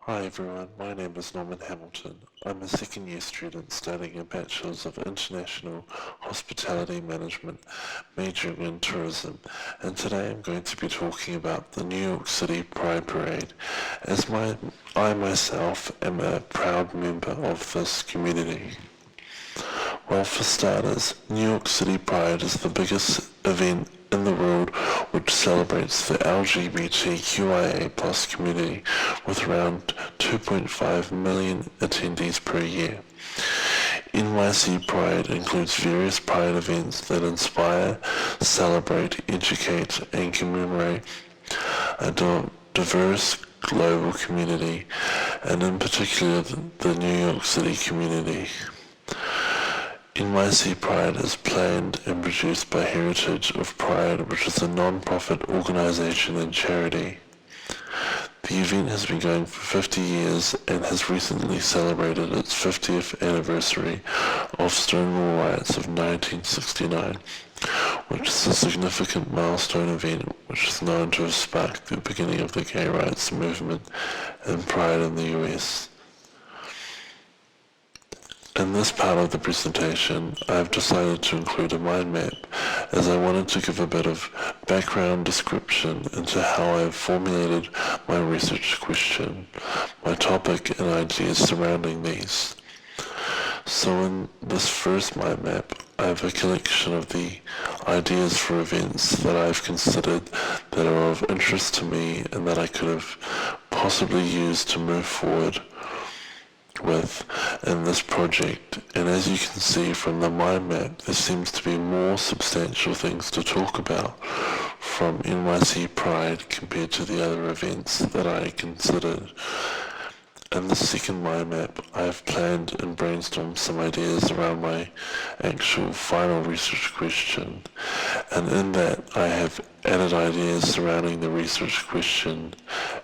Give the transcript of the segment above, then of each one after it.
Hi everyone, my name is Norman Hamilton. I'm a second year student studying a Bachelor's of International Hospitality Management, majoring in tourism, and today I'm going to be talking about the New York City Pride Parade, as I myself am a proud member of this community. Well, for starters, New York City Pride is the biggest event in the world which celebrates the LGBTQIA+ community with around 2.5 million attendees per year. NYC Pride includes various pride events that inspire, celebrate, educate, and commemorate a diverse global community, and in particular the New York City community. NYC Pride is planned and produced by Heritage of Pride, which is a non-profit organization and charity. The event has been going for 50 years and has recently celebrated its 50th anniversary of Stonewall Riots of 1969, which is a significant milestone event which is known to have sparked the beginning of the gay rights movement and Pride in the US. In this part of the presentation, I have decided to include a mind map as I wanted to give a bit of background description into how I have formulated my research question, my topic and ideas surrounding these. So in this first mind map, I have a collection of the ideas for events that I've considered that are of interest to me and that I could have possibly used to move forward with in this project, and as you can see from the mind map, there seems to be more substantial things to talk about from NYC Pride compared to the other events that I considered. In the second mind map, I have planned and brainstormed some ideas around my actual final research question, and in that I have added ideas surrounding the research question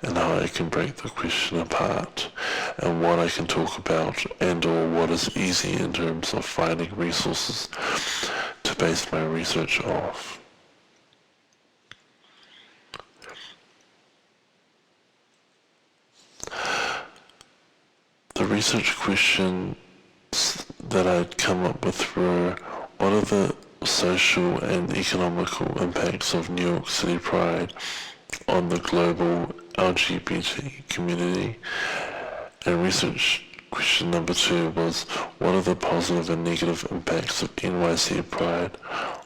and how I can break the question apart, and what I can talk about and or what is easy in terms of finding resources to base my research off. The research questions that I'd come up with were, what are the social and economical impacts of New York City Pride on the global LGBT community? And research question number 2 was, what are the positive and negative impacts of NYC Pride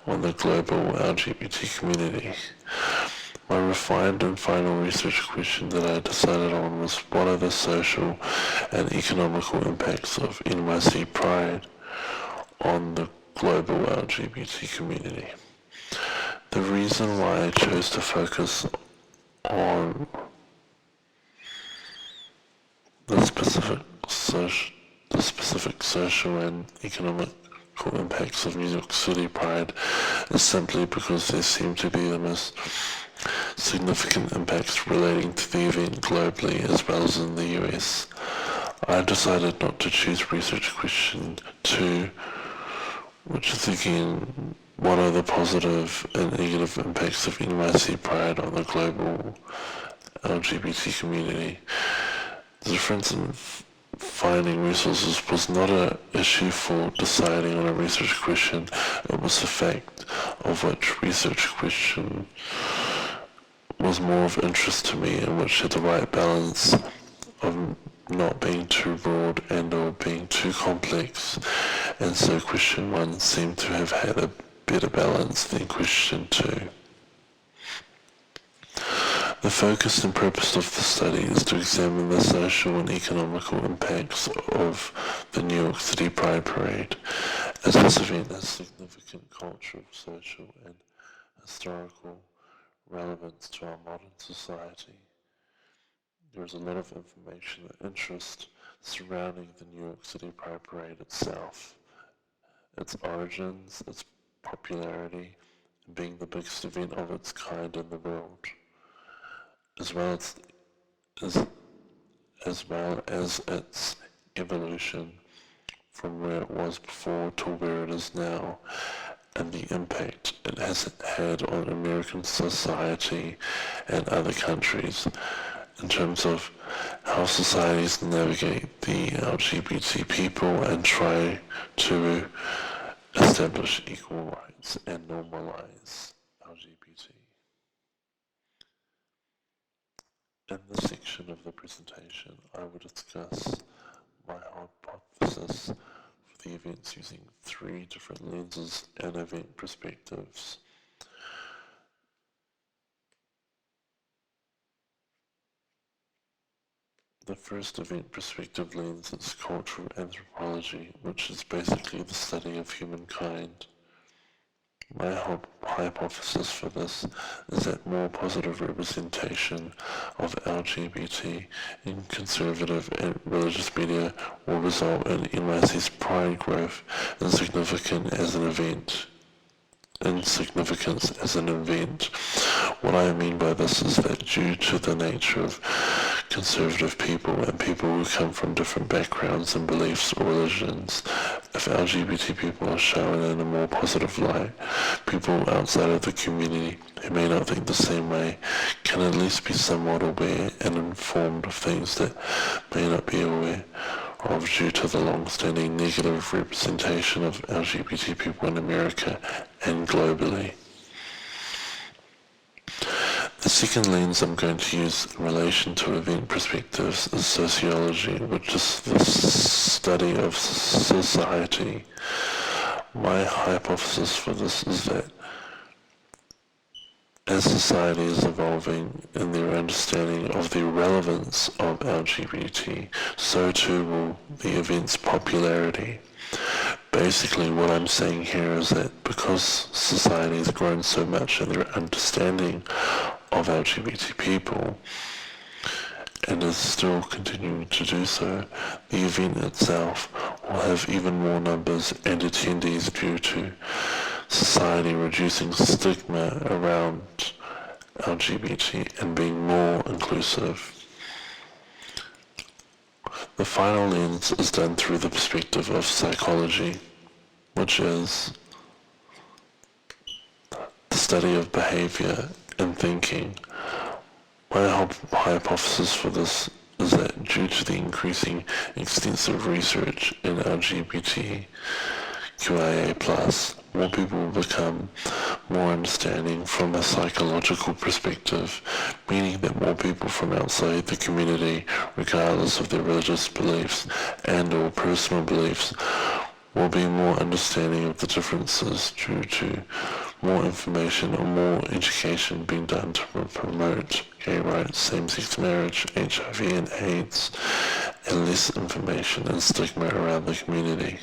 on the global LGBT community? My refined and final research question that I decided on was, what are the social and economical impacts of NYC Pride on the global LGBT community? The reason why I chose to focus on the specific social and economical impacts of New York City Pride is simply because there seem to be the most significant impacts relating to the event globally as well as in the US. I decided not to choose research question 2, which is again, what are the positive and negative impacts of NYC Pride on the global LGBT community? The difference in finding resources was not an issue for deciding on a research question, it was the fact of which research question was more of interest to me and which had the right balance of not being too broad and or being too complex, and so question 1 seemed to have had a better balance than question 2. The focus and purpose of the study is to examine the social and economical impacts of the New York City Pride Parade, as this event has significant cultural, social, and historical relevance to our modern society. There is a lot of information and interest surrounding the New York City Pride Parade itself, its origins, its popularity, and being the biggest event of its kind in the world, as well as its evolution from where it was before to where it is now, and the impact it has had on American society and other countries, in terms of how societies navigate the LGBT people and try to establish equal rights and normalize LGBT. In this section of the presentation, I will discuss my hypothesis for the events using 3 different lenses and event perspectives. The first event perspective lens is cultural anthropology, which is basically the study of humankind. My hypothesis for this is that more positive representation of LGBT in conservative and religious media will result in NYC's pride growth in significance as an event. What I mean by this is that due to the nature of conservative people and people who come from different backgrounds and beliefs or religions, if LGBT people are shown in a more positive light, people outside of the community who may not think the same way can at least be somewhat aware and informed of things that may not be aware of due to the long-standing negative representation of LGBT people in America and globally. The second lens I'm going to use in relation to event perspectives is sociology, which is the study of society. My hypothesis for this is that as society is evolving in their understanding of the relevance of LGBT, so too will the event's popularity. Basically, what I'm saying here is that because society has grown so much in their understanding of LGBT people, and is still continuing to do so, the event itself will have even more numbers and attendees due to society reducing stigma around LGBT and being more inclusive. The final lens is done through the perspective of psychology, which is the study of behavior and thinking. My hypothesis for this is that due to the increasing extensive research in LGBTQIA+, more people will become more understanding from a psychological perspective, meaning that more people from outside the community, regardless of their religious beliefs and or personal beliefs, will be more understanding of the differences due to more information or more education being done to promote gay rights, same-sex marriage, HIV and AIDS, and less information and stigma around the community.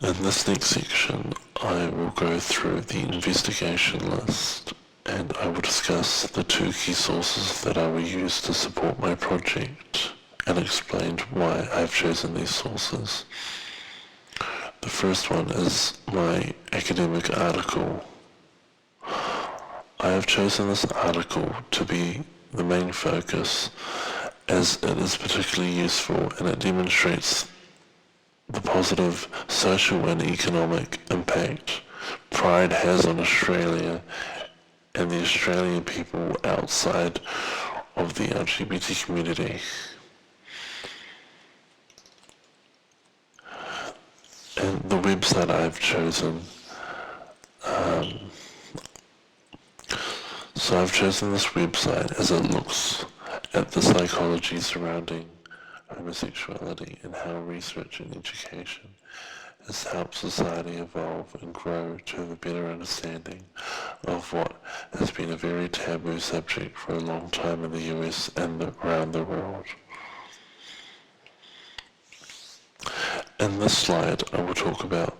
In this next section, I will go through the investigation list and I will discuss the 2 key sources that I will use to support my project and explain why I've chosen these sources. The first one is my academic article. I have chosen this article to be the main focus as it is particularly useful and it demonstrates the positive social and economic impact Pride has on Australia and the Australian people outside of the LGBT community. And the website I've chosen, so I've chosen this website as it looks at the psychology surrounding homosexuality and how research and education has helped society evolve and grow to have a better understanding of what has been a very taboo subject for a long time in the US and around the world. In this slide, I will talk about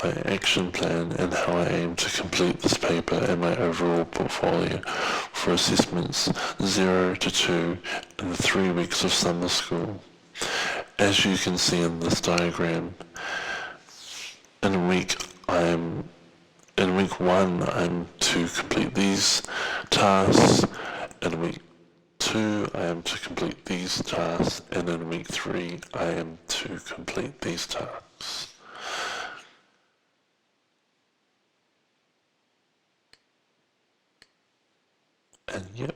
my action plan and how I aim to complete this paper and my overall portfolio for assessments 0 to 2 in the 3 weeks of summer school. As you can see in this diagram, in week 1 I'm to complete these tasks, in week 2, I am to complete these tasks, and in week 3, I am to complete these tasks. And yep.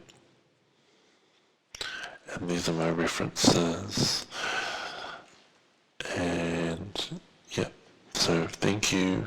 And these are my references. And yep. So thank you.